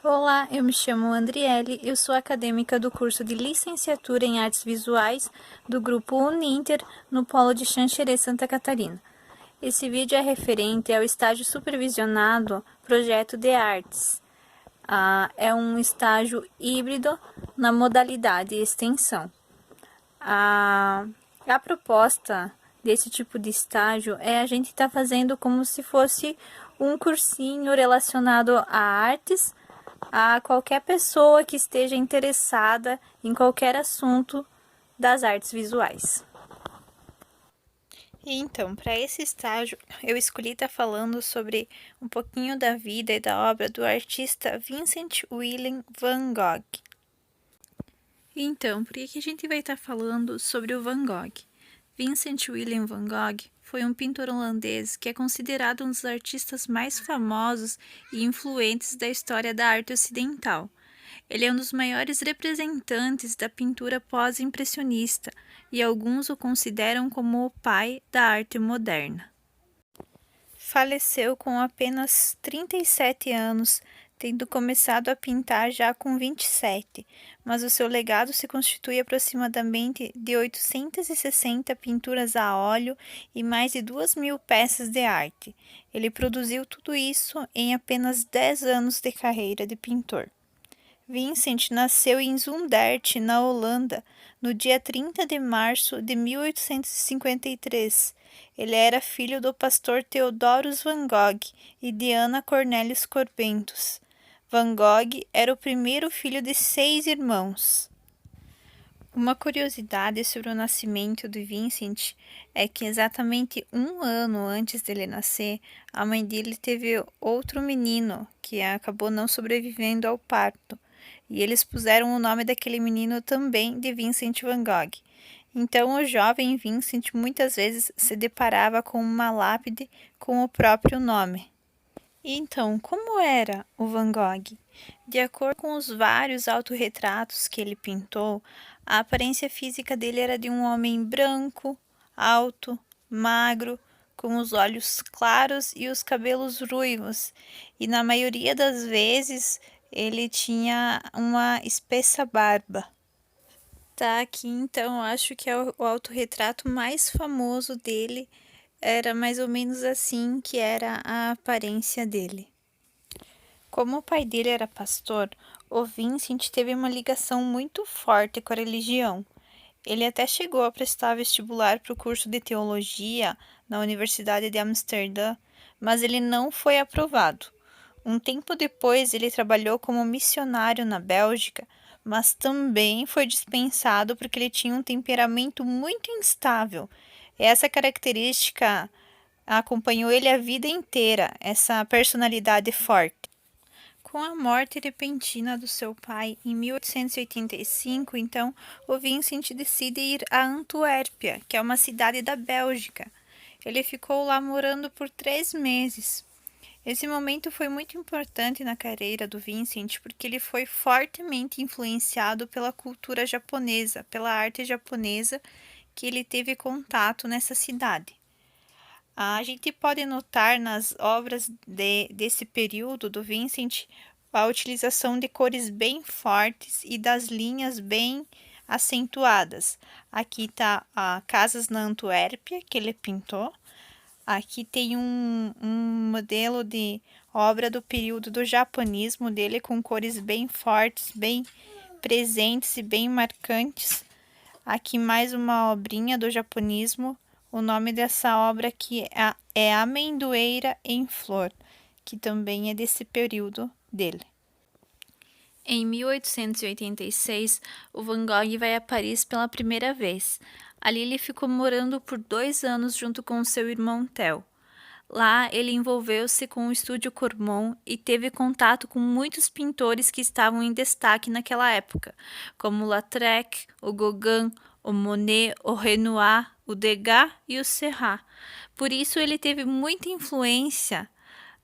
Olá, eu me chamo Andriele, eu sou acadêmica do curso de Licenciatura em Artes Visuais do Grupo Uninter no Polo de Xanxerê, Santa Catarina. Esse vídeo é referente ao estágio supervisionado Projeto de Artes. É um estágio híbrido na modalidade extensão. A proposta desse tipo de estágio é a gente estar fazendo como se fosse um cursinho relacionado a artes, a qualquer pessoa que esteja interessada em qualquer assunto das artes visuais. Então, para esse estágio, eu escolhi estar falando sobre um pouquinho da vida e da obra do artista Vincent Willem van Gogh. Então, por que a gente vai estar falando sobre o Van Gogh? Vincent Willem van Gogh foi um pintor holandês que é considerado um dos artistas mais famosos e influentes da história da arte ocidental. Ele é um dos maiores representantes da pintura pós-impressionista e alguns o consideram como o pai da arte moderna. Faleceu com apenas 37 anos, tendo começado a pintar já com 27, mas o seu legado se constitui aproximadamente de 860 pinturas a óleo e mais de 2.000 peças de arte. Ele produziu tudo isso em apenas 10 anos de carreira de pintor. Vincent nasceu em Zundert, na Holanda, no dia 30 de março de 1853. Ele era filho do pastor Theodorus van Gogh e de Ana Cornelius Corbentus. Van Gogh era o primeiro filho de 6 irmãos. Uma curiosidade sobre o nascimento de Vincent é que exatamente um ano antes dele nascer, a mãe dele teve outro menino que acabou não sobrevivendo ao parto. E eles puseram o nome daquele menino também de Vincent van Gogh. Então o jovem Vincent muitas vezes se deparava com uma lápide com o próprio nome. E então, como era o Van Gogh? De acordo com os vários autorretratos que ele pintou, a aparência física dele era de um homem branco, alto, magro, com os olhos claros e os cabelos ruivos, e na maioria das vezes ele tinha uma espessa barba. Tá aqui então, acho que é o autorretrato mais famoso dele, era mais ou menos assim que era a aparência dele. Como o pai dele era pastor, o Vincent teve uma ligação muito forte com a religião. Ele até chegou a prestar vestibular para o curso de teologia na Universidade de Amsterdã, mas ele não foi aprovado. Um tempo depois, ele trabalhou como missionário na Bélgica, mas também foi dispensado porque ele tinha um temperamento muito instável. Essa característica acompanhou ele a vida inteira, essa personalidade forte. Com a morte repentina do seu pai em 1885, então, o Vincent decide ir a Antuérpia, que é uma cidade da Bélgica. Ele ficou lá morando por 3 meses. Esse momento foi muito importante na carreira do Vincent porque ele foi fortemente influenciado pela cultura japonesa, pela arte japonesa que ele teve contato nessa cidade. A gente pode notar nas obras desse período do Vincent a utilização de cores bem fortes e das linhas bem acentuadas. Aqui está a Casas na Antuérpia, que ele pintou. Aqui tem um modelo de obra do período do japonismo dele, com cores bem fortes, bem presentes e bem marcantes. Aqui mais uma obrinha do japonismo. O nome dessa obra aqui é Amendoeira em Flor, que também é desse período dele. Em 1886, o Van Gogh vai a Paris pela primeira vez. Ali ele ficou morando por 2 anos junto com seu irmão Theo. Lá ele envolveu-se com o estúdio Cormon e teve contato com muitos pintores que estavam em destaque naquela época, como Lautrec, o Gauguin, o Monet, o Renoir, o Degas e o Serrat. Por isso ele teve muita influência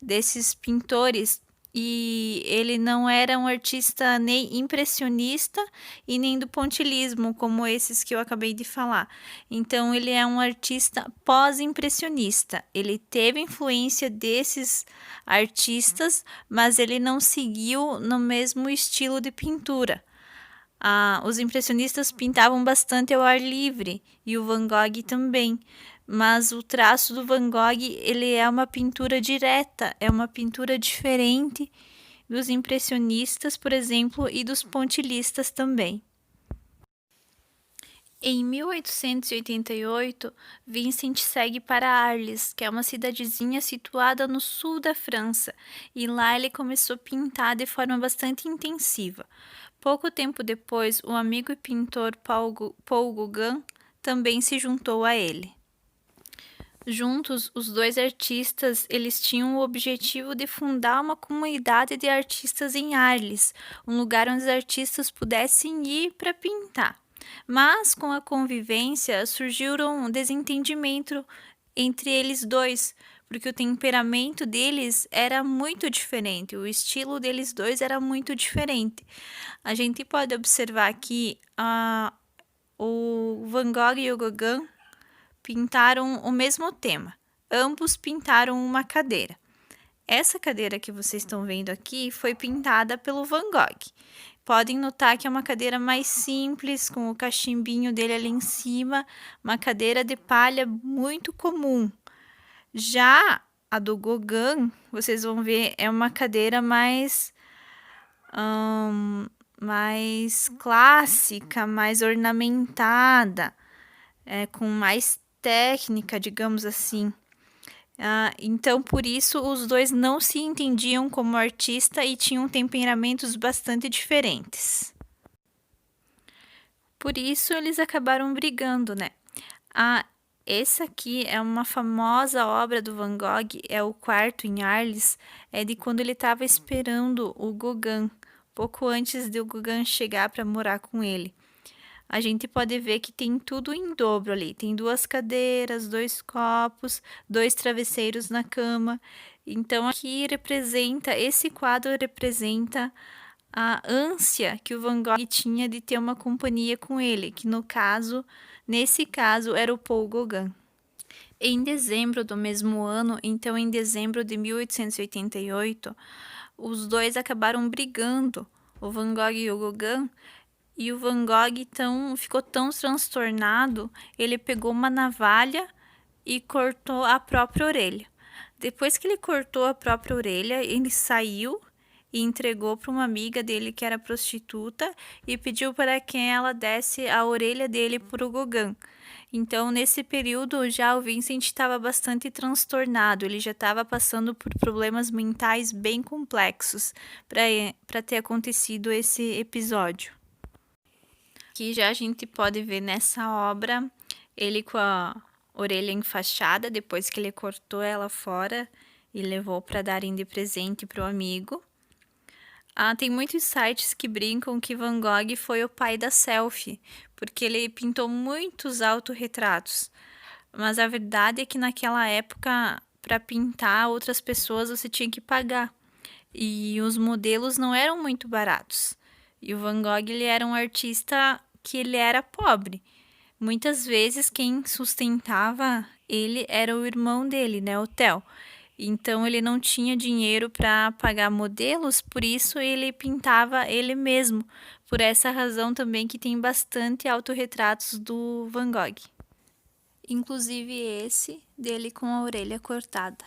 desses pintores e ele não era um artista nem impressionista e nem do pontilhismo, como esses que eu acabei de falar. Então, ele é um artista pós-impressionista. Ele teve influência desses artistas, mas ele não seguiu no mesmo estilo de pintura. Os impressionistas pintavam bastante ao ar livre e o Van Gogh também, mas o traço do Van Gogh ele é uma pintura direta, é uma pintura diferente dos impressionistas, por exemplo, e dos pontilhistas também. Em 1888, Vincent segue para Arles, que é uma cidadezinha situada no sul da França, e lá ele começou a pintar de forma bastante intensiva. Pouco tempo depois, o amigo e pintor Paul Gauguin também se juntou a ele. Juntos, os dois artistas eles tinham o objetivo de fundar uma comunidade de artistas em Arles, um lugar onde os artistas pudessem ir para pintar. Mas com a convivência surgiram um desentendimento entre eles dois, porque o temperamento deles era muito diferente, o estilo deles dois era muito diferente. A gente pode observar que o Van Gogh e o Gauguin pintaram o mesmo tema. Ambos pintaram uma cadeira. Essa cadeira que vocês estão vendo aqui foi pintada pelo Van Gogh. Podem notar que é uma cadeira mais simples, com o cachimbinho dele ali em cima, uma cadeira de palha muito comum. Já a do Gauguin, vocês vão ver, é uma cadeira mais clássica, mais ornamentada, com mais técnica, digamos assim. Então, por isso, os dois não se entendiam como artista e tinham temperamentos bastante diferentes. Por isso, eles acabaram brigando, né? Essa aqui é uma famosa obra do Van Gogh, é o quarto em Arles, é de quando ele estava esperando o Gauguin, pouco antes de o Gauguin chegar para morar com ele. A gente pode ver que tem tudo em dobro ali. Tem 2 cadeiras, 2 copos, 2 travesseiros na cama. Então, aqui esse quadro representa a ânsia que o Van Gogh tinha de ter uma companhia com ele, que nesse caso, era o Paul Gauguin. Em dezembro do mesmo ano, então em dezembro de 1888, os dois acabaram brigando, o Van Gogh e o Gauguin, e o Van Gogh ficou tão transtornado, ele pegou uma navalha e cortou a própria orelha. Depois que ele cortou a própria orelha, ele saiu e entregou para uma amiga dele que era prostituta e pediu para que ela desse a orelha dele para o Gauguin. Então, nesse período, já o Vincent estava bastante transtornado, ele já estava passando por problemas mentais bem complexos para ter acontecido esse episódio. Aqui já a gente pode ver nessa obra ele com a orelha enfaixada depois que ele cortou ela fora e levou para darem de presente para o amigo. Tem muitos sites que brincam que Van Gogh foi o pai da selfie, porque ele pintou muitos autorretratos. Mas a verdade é que naquela época, para pintar outras pessoas, você tinha que pagar. E os modelos não eram muito baratos. E o Van Gogh ele era um artista que ele era pobre. Muitas vezes quem sustentava ele era o irmão dele, né, o Theo. Então ele não tinha dinheiro para pagar modelos, por isso ele pintava ele mesmo. Por essa razão também que tem bastante autorretratos do Van Gogh. Inclusive esse dele com a orelha cortada.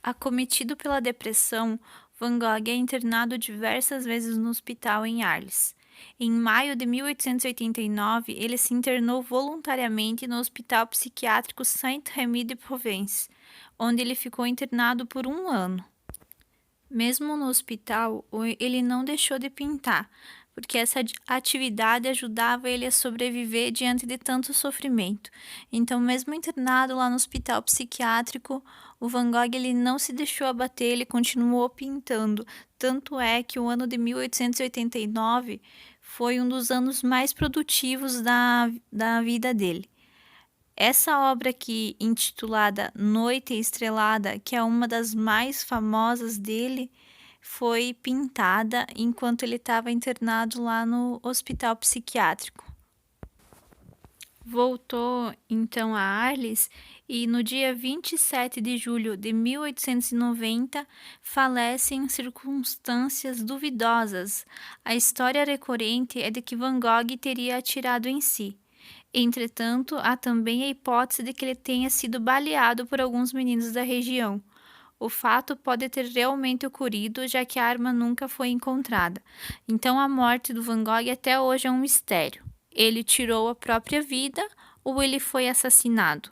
Acometido pela depressão, Van Gogh é internado diversas vezes no hospital em Arles. Em maio de 1889, ele se internou voluntariamente no Hospital Psiquiátrico Saint-Rémy de Provence, onde ele ficou internado por 1 ano. Mesmo no hospital, ele não deixou de pintar, porque essa atividade ajudava ele a sobreviver diante de tanto sofrimento. Então, mesmo internado lá no hospital psiquiátrico, o Van Gogh ele não se deixou abater, ele continuou pintando. Tanto é que o ano de 1889 foi um dos anos mais produtivos da vida dele. Essa obra aqui, intitulada Noite Estrelada, que é uma das mais famosas dele, foi pintada enquanto ele estava internado lá no hospital psiquiátrico. Voltou então a Arles e no dia 27 de julho de 1890 falece em circunstâncias duvidosas. A história recorrente é de que Van Gogh teria atirado em si. Entretanto, há também a hipótese de que ele tenha sido baleado por alguns meninos da região. O fato pode ter realmente ocorrido, já que a arma nunca foi encontrada. Então, a morte do Van Gogh até hoje é um mistério. Ele tirou a própria vida ou ele foi assassinado?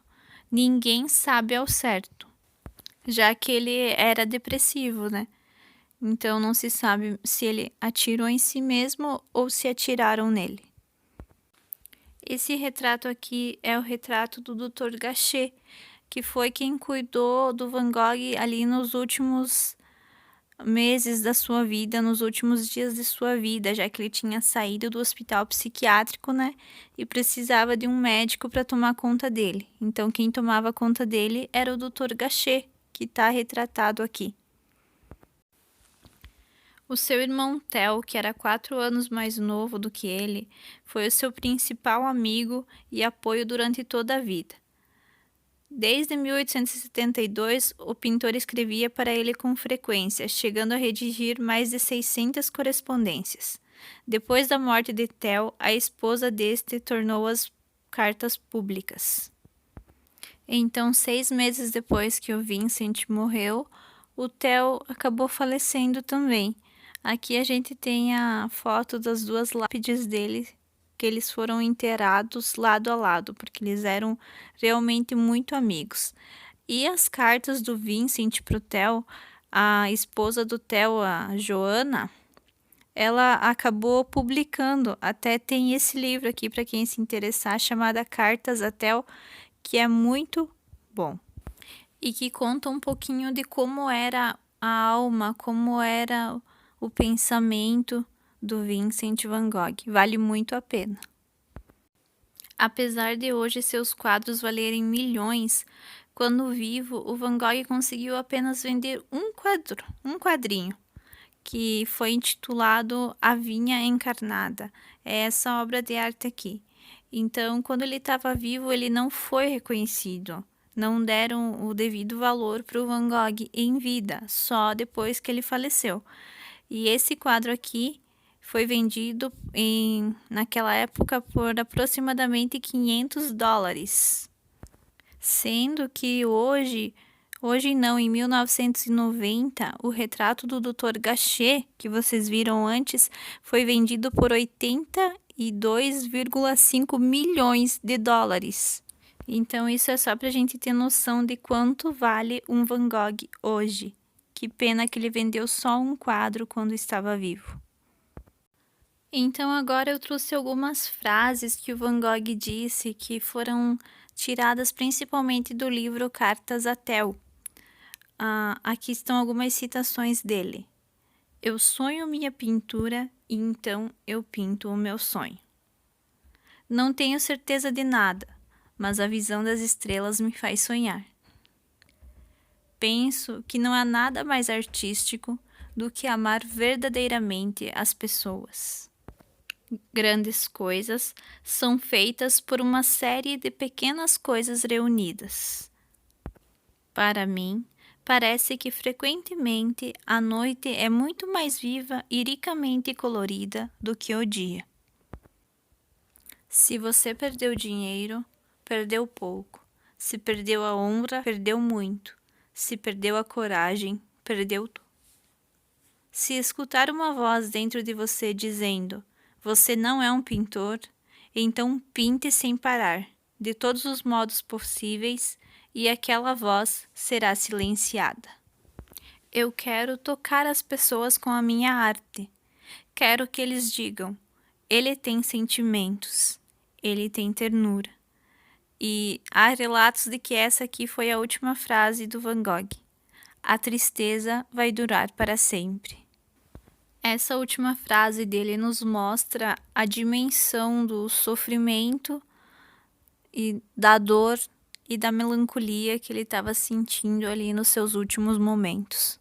Ninguém sabe ao certo, já que ele era depressivo, né? Então, não se sabe se ele atirou em si mesmo ou se atiraram nele. Esse retrato aqui é o retrato do Dr. Gachet, que foi quem cuidou do Van Gogh ali nos últimos meses da sua vida, nos últimos dias de sua vida, já que ele tinha saído do hospital psiquiátrico, né? E precisava de um médico para tomar conta dele. Então, quem tomava conta dele era o Dr. Gachet, que está retratado aqui. O seu irmão Theo, que era 4 anos mais novo do que ele, foi o seu principal amigo e apoio durante toda a vida. Desde 1872, o pintor escrevia para ele com frequência, chegando a redigir mais de 600 correspondências. Depois da morte de Theo, a esposa deste tornou as cartas públicas. Então, 6 meses depois que o Vincent morreu, o Theo acabou falecendo também. Aqui a gente tem a foto das 2 lápides dele, que eles foram enterrados lado a lado, porque eles eram realmente muito amigos. E as cartas do Vincent para o Theo, a esposa do Theo, a Joana, ela acabou publicando, até tem esse livro aqui para quem se interessar, chamada Cartas a Theo, que é muito bom. E que conta um pouquinho de como era a alma, como era o pensamento do Vincent van Gogh. Vale muito a pena. Apesar de hoje seus quadros valerem milhões, quando vivo, o Van Gogh conseguiu apenas vender um quadrinho, que foi intitulado A Vinha Encarnada. É essa obra de arte aqui. Então, quando ele estava vivo, ele não foi reconhecido. Não deram o devido valor para o Van Gogh em vida, só depois que ele faleceu. E esse quadro aqui foi vendido naquela época por aproximadamente $500. Sendo que hoje não, em 1990, o retrato do Dr. Gachet, que vocês viram antes, foi vendido por 82,5 milhões de dólares. Então, isso é só para a gente ter noção de quanto vale um Van Gogh hoje. Que pena que ele vendeu só um quadro quando estava vivo. Então, agora eu trouxe algumas frases que o Van Gogh disse que foram tiradas principalmente do livro Cartas a Theo. Aqui estão algumas citações dele. Eu sonho minha pintura e então eu pinto o meu sonho. Não tenho certeza de nada, mas a visão das estrelas me faz sonhar. Penso que não há nada mais artístico do que amar verdadeiramente as pessoas. Grandes coisas são feitas por uma série de pequenas coisas reunidas. Para mim, parece que frequentemente a noite é muito mais viva e ricamente colorida do que o dia. Se você perdeu dinheiro, perdeu pouco. Se perdeu a honra, perdeu muito. Se perdeu a coragem, perdeu tudo. Se escutar uma voz dentro de você dizendo: você não é um pintor, então pinte sem parar, de todos os modos possíveis, e aquela voz será silenciada. Eu quero tocar as pessoas com a minha arte. Quero que eles digam: ele tem sentimentos, ele tem ternura. E há relatos de que essa aqui foi a última frase do Van Gogh. A tristeza vai durar para sempre. Essa última frase dele nos mostra a dimensão do sofrimento e da dor e da melancolia que ele estava sentindo ali nos seus últimos momentos.